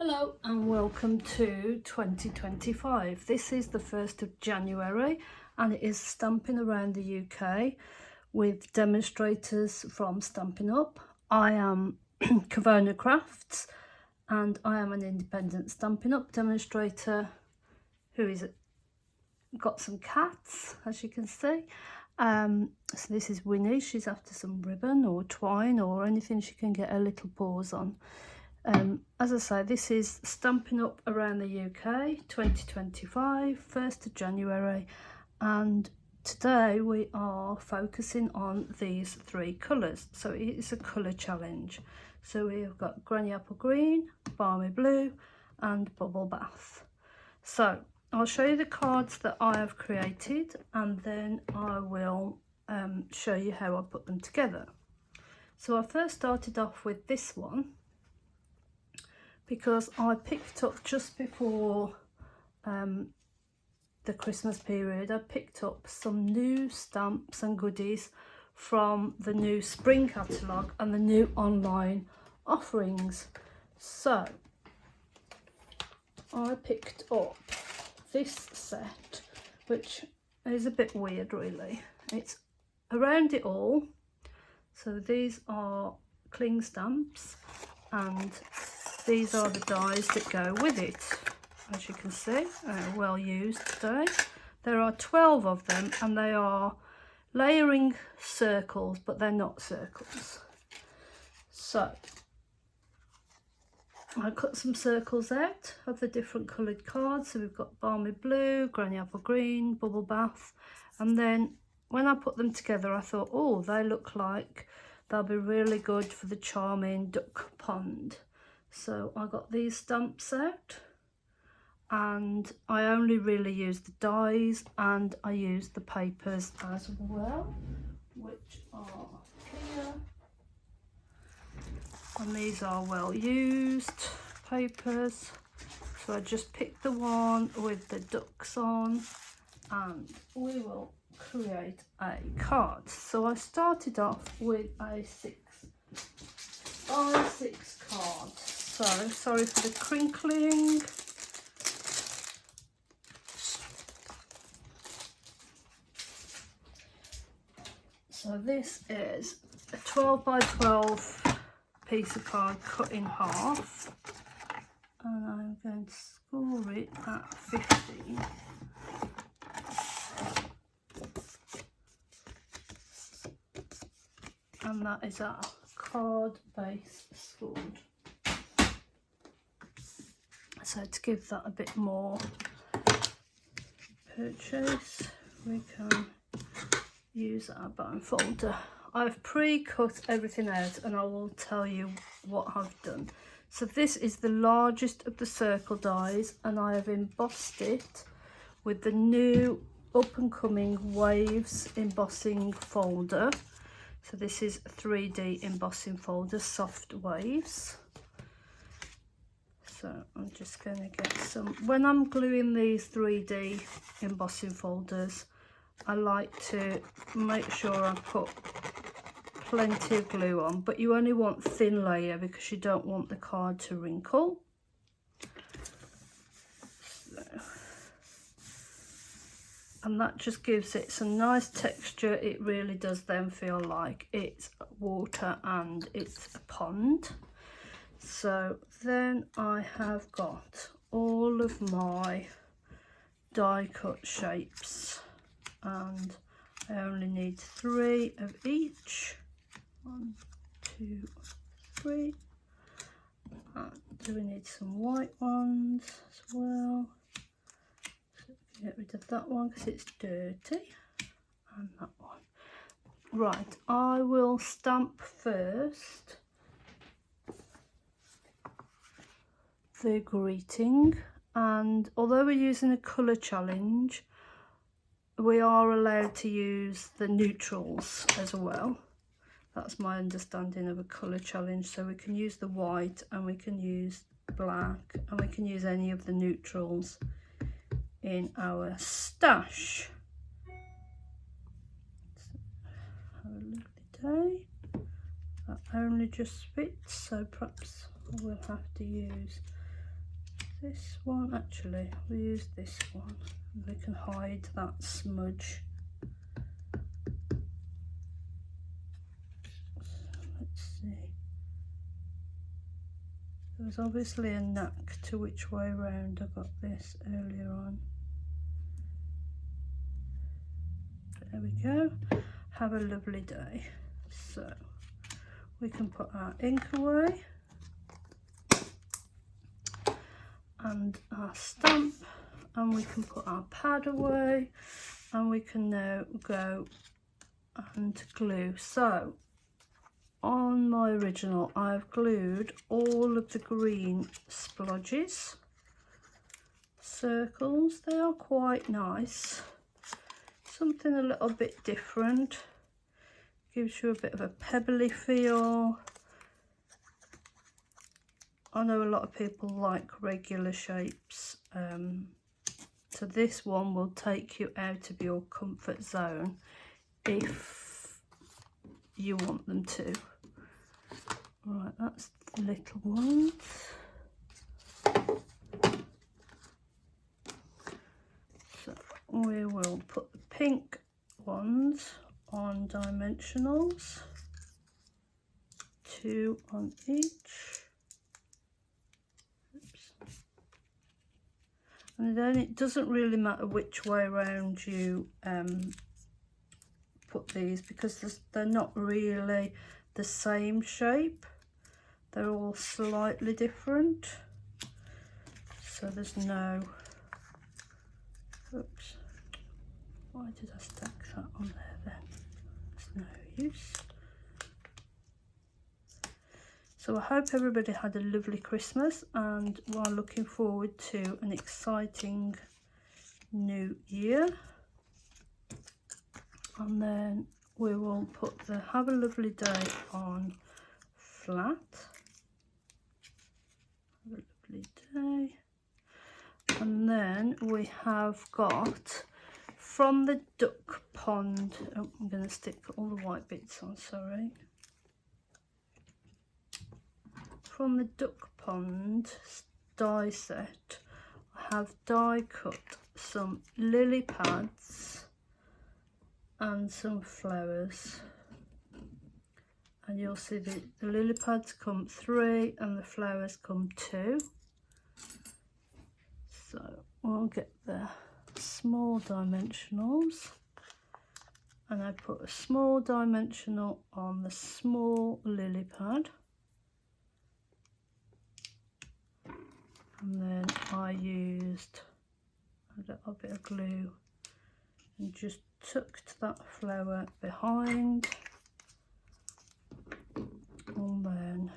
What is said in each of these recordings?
Hello and welcome to 2025. This is the 1st of January and it is Stamping around the UK with demonstrators from Stampin Up. I am Kavona Crafts and I am an independent Stampin Up demonstrator who is got some cats, as you can see. So this is Winnie. She's after some ribbon or twine or anything she can get her little paws on. As I say, this is Stampin Up around the UK 2025, 1st of January, and today we are focusing on these three colours. So it is a colour challenge. So we've got Granny Apple Green, Balmy Blue and Bubble Bath. So I'll show you the cards that I have created and then I will show you how I put them together. So I first started off with this one because I picked up just before the Christmas period. I picked up some new stamps and goodies from the new spring catalogue and the new online offerings. So I picked up this set, which is a bit weird really. It's around it all. So these are cling stamps and these are the dies that go with it. As you can see, well used today. There are 12 of them and they are layering circles, but they're not circles. So I cut some circles out of the different coloured cards. So we've got Balmy Blue, Granny Apple Green, Bubble Bath, and then when I put them together I thought, oh, they look like they'll be really good for the charming duck pond. So I got these stamps out and I only really used the dies and I used the papers as well, which are here. And these are well used papers. So I just picked the one with the ducks on and we will create a card. So I started off with a 6x6 card. So sorry for the crinkling. So this is a 12 by 12 piece of card cut in half, and I'm going to score it at 50. And that is our card base scored. So to give that a bit more purchase, we can use our bone folder. I've pre-cut everything out and I will tell you what I've done. So this is the largest of the circle dies and I have embossed it with the new up and coming Waves embossing folder. So this is a 3D embossing folder, Soft Waves. So I'm just going to get some. When I'm gluing these 3D embossing folders, I like to make sure I put plenty of glue on, but you only want thin layer because you don't want the card to wrinkle. So, and that just gives it some nice texture. It really does then feel like it's water and it's a pond. So then I have got all of my die cut shapes and I only need 3 of each. 1, 2, 3. And do we need some white ones as well? So get rid of that one because it's dirty, and that one. Right, I will stamp first the greeting, and although we're using a colour challenge, we are allowed to use the neutrals as well. That's my understanding of a colour challenge. So we can use the white and we can use black and we can use any of the neutrals in our stash. So, have a lovely day. That only just fits, so perhaps we'll have to use This one, actually, we'll use this one. We can hide that smudge. Let's see. There was obviously a knack to which way round I got this earlier on. There we go. Have a lovely day. So we can put our ink away and our stamp, and we can put our pad away, and we can now go and glue. So on my original, I've glued all of the green splodges, circles. They are quite nice. Something a little bit different. Gives you a bit of a pebbly feel. I know a lot of people like regular shapes. So this one will take you out of your comfort zone if you want them to. Right, that's the little ones. So we will put the pink ones on dimensionals, 2 on each. Oops. And then it doesn't really matter which way around you put these, because they're not really the same shape. They're all slightly different, so there's no, oops, why did I stack that on there then? It's no use. So I hope everybody had a lovely Christmas and we're looking forward to an exciting new year. And then we will put the have a lovely day on flat. Have a lovely day. And then we have got from the duck pond, oh, I'm going to stick all the white bits on, sorry. From the duck pond die set, I have die cut some lily pads and some flowers, and you'll see the lily pads come 3 and the flowers come 2. So we'll get the small dimensionals, and I put a small dimensional on the small lily pad, and then I used a little bit of glue and just tucked that flower behind, and then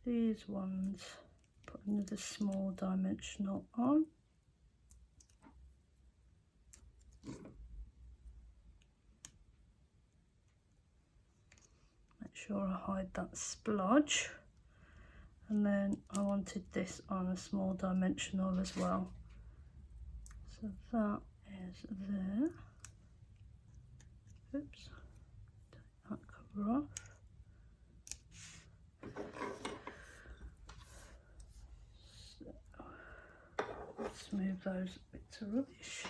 these ones put another small dimensional on. Make sure I hide that splodge, and then I wanted this on a small dimensional as well, so that is there. Oops, take that cover off. So let's move those bits of rubbish,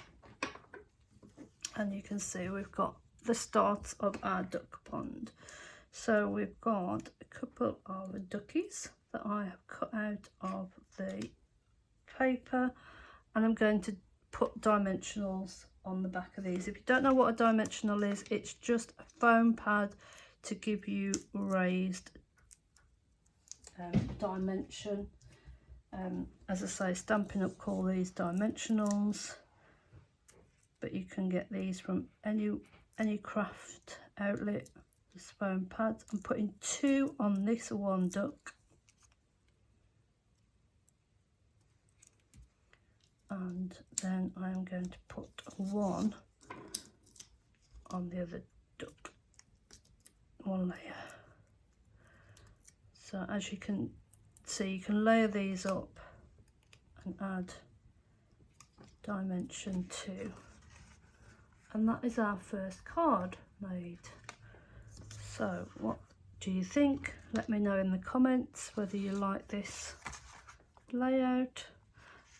and you can see we've got the start of our duck pond. So we've got a couple of duckies that I have cut out of the paper, and I'm going to put dimensionals on the back of these. If you don't know what a dimensional is, it's just a foam pad to give you raised dimension. As I say, Stampin' Up call these dimensionals, but you can get these from any craft outlet. This foam pads. I'm putting 2 on this one duck, and then I'm going to put 1 on the other duck, 1 layer. So as you can see, you can layer these up and add dimension 2, and that is our first card made. So what do you think? Let me know in the comments whether you like this layout.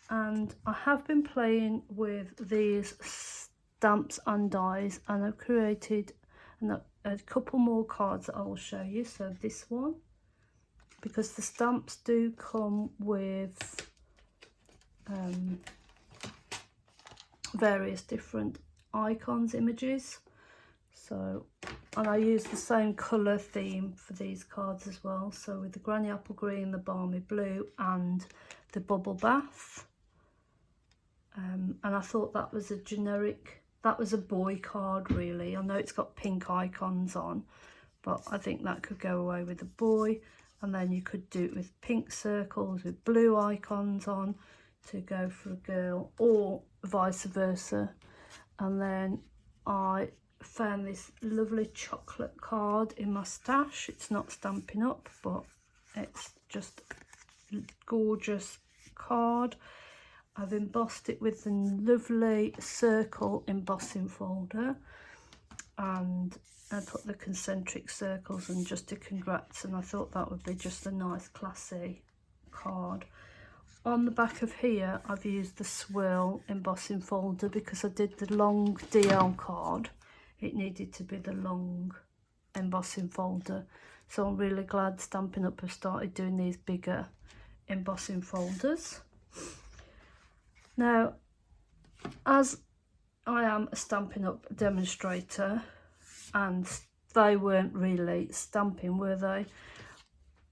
And I have been playing with these stamps and dies, and I've created a couple more cards that I will show you. So this one, because the stamps do come with various different icons, images. So, and I use the same colour theme for these cards as well. So with the Granny Apple Green, the Balmy Blue and the Bubble Bath. And I thought that was a generic, that was a boy card really. I know it's got pink icons on, but I think that could go away with a boy. And then you could do it with pink circles with blue icons on to go for a girl, or vice versa. And then I found this lovely chocolate card in my stash. It's not Stampin' Up, but it's just a gorgeous card. I've embossed it with the lovely circle embossing folder, and I put the concentric circles and just a congrats, and I thought that would be just a nice classy card. On the back of here I've used the swirl embossing folder because I did the long DL card. It needed to be the long embossing folder, so I'm really glad Stampin' Up have started doing these bigger embossing folders. Now, as I am a Stampin' Up demonstrator, and they weren't really stamping, were they?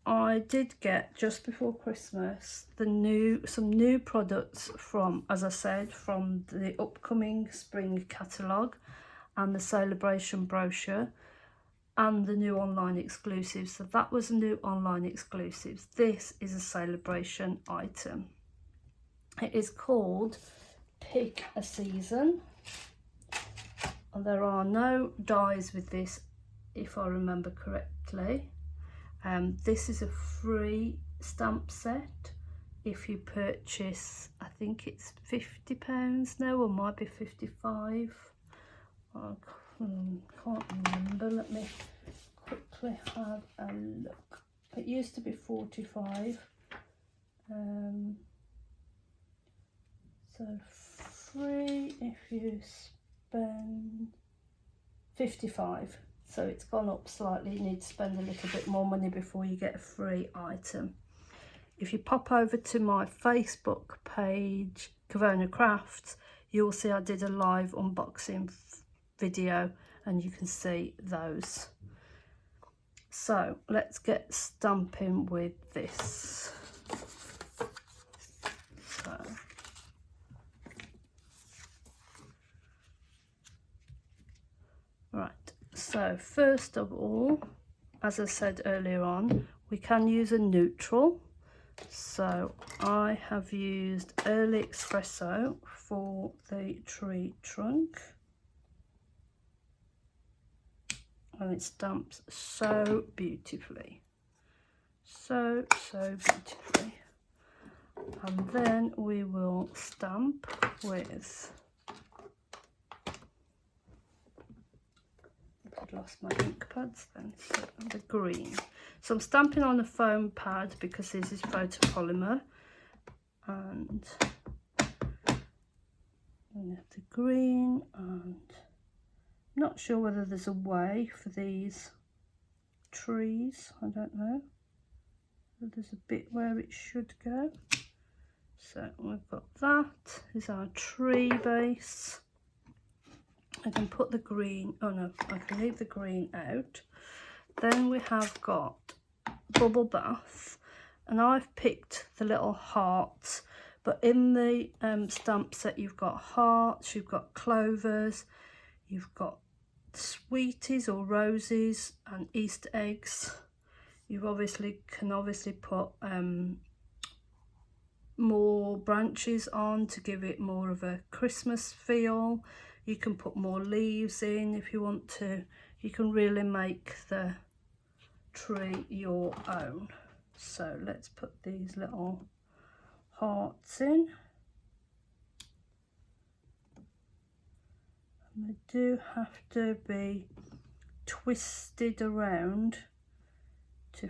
I did get, just before Christmas, some new products from, as I said, from the upcoming spring catalogue and the celebration brochure and the new online exclusives. So that was a new online exclusives. This is a celebration item. It is called Pick a Season, and there are no dies with this, if I remember correctly. This is a free stamp set if you purchase, I think it's £50 now, or might be 55. I can't remember. Let me quickly have a look. It used to be 45. So free if you spend 55. So it's gone up slightly. You need to spend a little bit more money before you get a free item. If you pop over to my Facebook page, Kavona Crafts, you'll see I did a live unboxing video and you can see those. So let's get stamping with this. So first of all, as I said earlier on, we can use a neutral. So I have used Early Espresso for the tree trunk, and it stamps so beautifully, so beautifully. And then we will stamp with, I've lost my ink pads then, so the green. So I'm stamping on a foam pad because this is photopolymer, and we have the green, and I'm not sure whether there's a way for these trees, I don't know. There's a bit where it should go. So we've got that is our tree base. I can put the green, oh no, I can leave the green out. Then we have got Bubble Bath, and I've picked the little hearts, but in the stamp set you've got hearts, you've got clovers, you've got sweeties or roses and Easter eggs. You can obviously put more branches on to give it more of a Christmas feel. You can put more leaves in if you want to. You can really make the tree your own. So let's put these little hearts in. And they do have to be twisted around to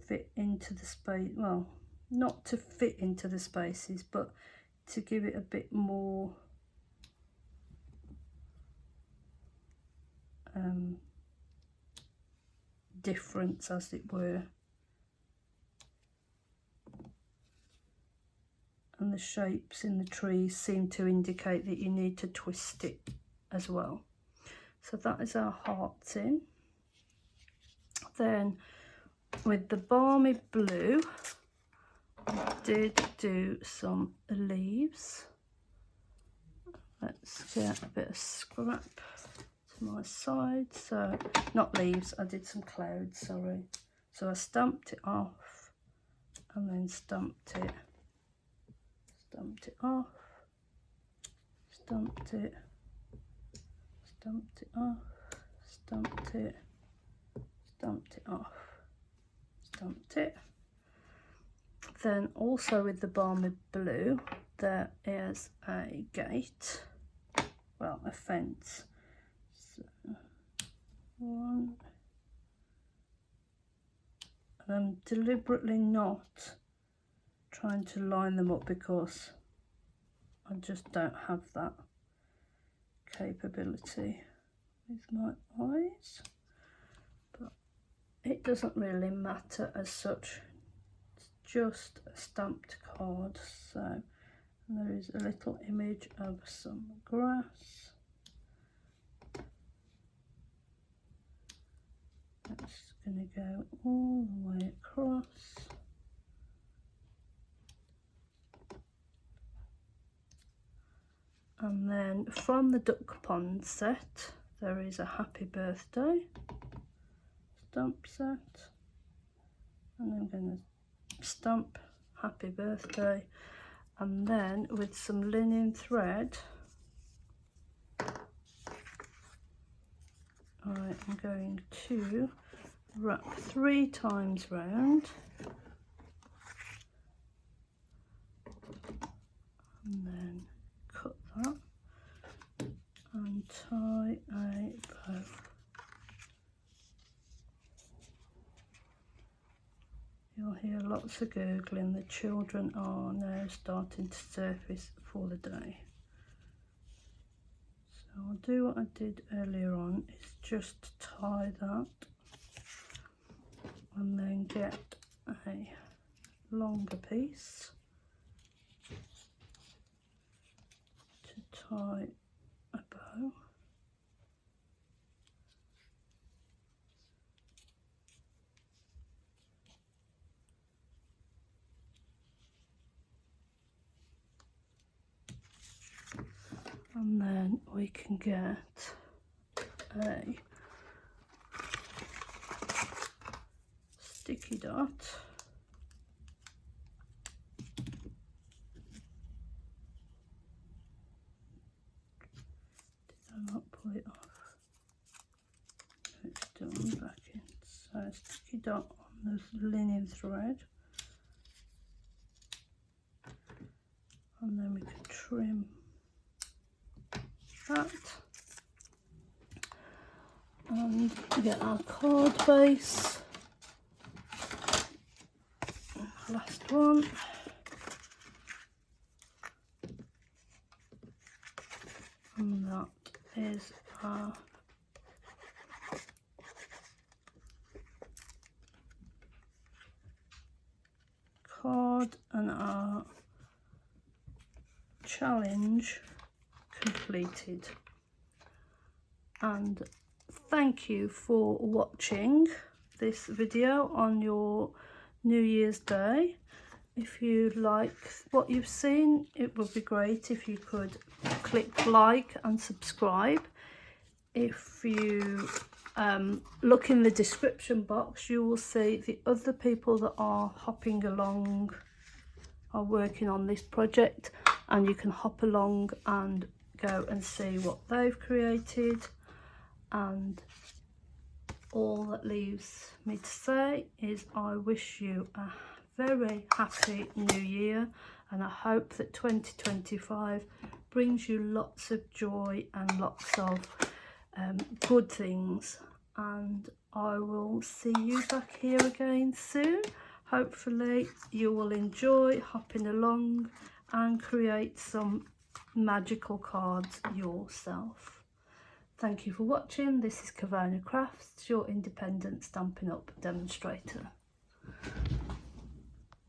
fit into the space. Well, not to fit into the spaces, but to give it a bit more difference, as it were. And the shapes in the trees seem to indicate that you need to twist it as well. So that is our hearts in. Then with the balmy blue, I did do some leaves. Let's get a bit of scrap to my side. So not leaves, I did some clouds, sorry. So I stamped it off and then stamped it off, stamped it off, stamped it off, stamped it. Then also with the balmy blue, there is a gate, well, a fence. So one, and I'm deliberately not trying to line them up because I just don't have that capability with my eyes, but it doesn't really matter as such. It's just a stamped card. So there is a little image of some grass. That's going to go all the way across. And then from the duck pond set, there is a happy birthday stamp set, and I'm going to stamp happy birthday, and then with some linen thread I am going to wrap 3 times round and then cut that and tie a bow. You'll hear lots of gurgling. The children are now starting to surface for the day. So I'll do what I did earlier on, is just tie that and then get a longer piece to tie a bow. And then we can get a sticky dot. Did I not pull it off? It's done back in. So a sticky dot on the linen thread. And then we can trim that and get our card base. Last one. And that is our card and our challenge completed. And thank you for watching this video on your New Year's Day. If you like what you've seen, it would be great if you could click like and subscribe. If you look in the description box, you will see the other people that are hopping along, are working on this project, and you can hop along and go and see what they've created. And all that leaves me to say is I wish you a very happy new year, and I hope that 2025 brings you lots of joy and lots of good things. And I will see you back here again soon. Hopefully you will enjoy hopping along and create some magical cards yourself. Thank you for watching. This is Kavona Crafts, your independent Stampin' Up demonstrator.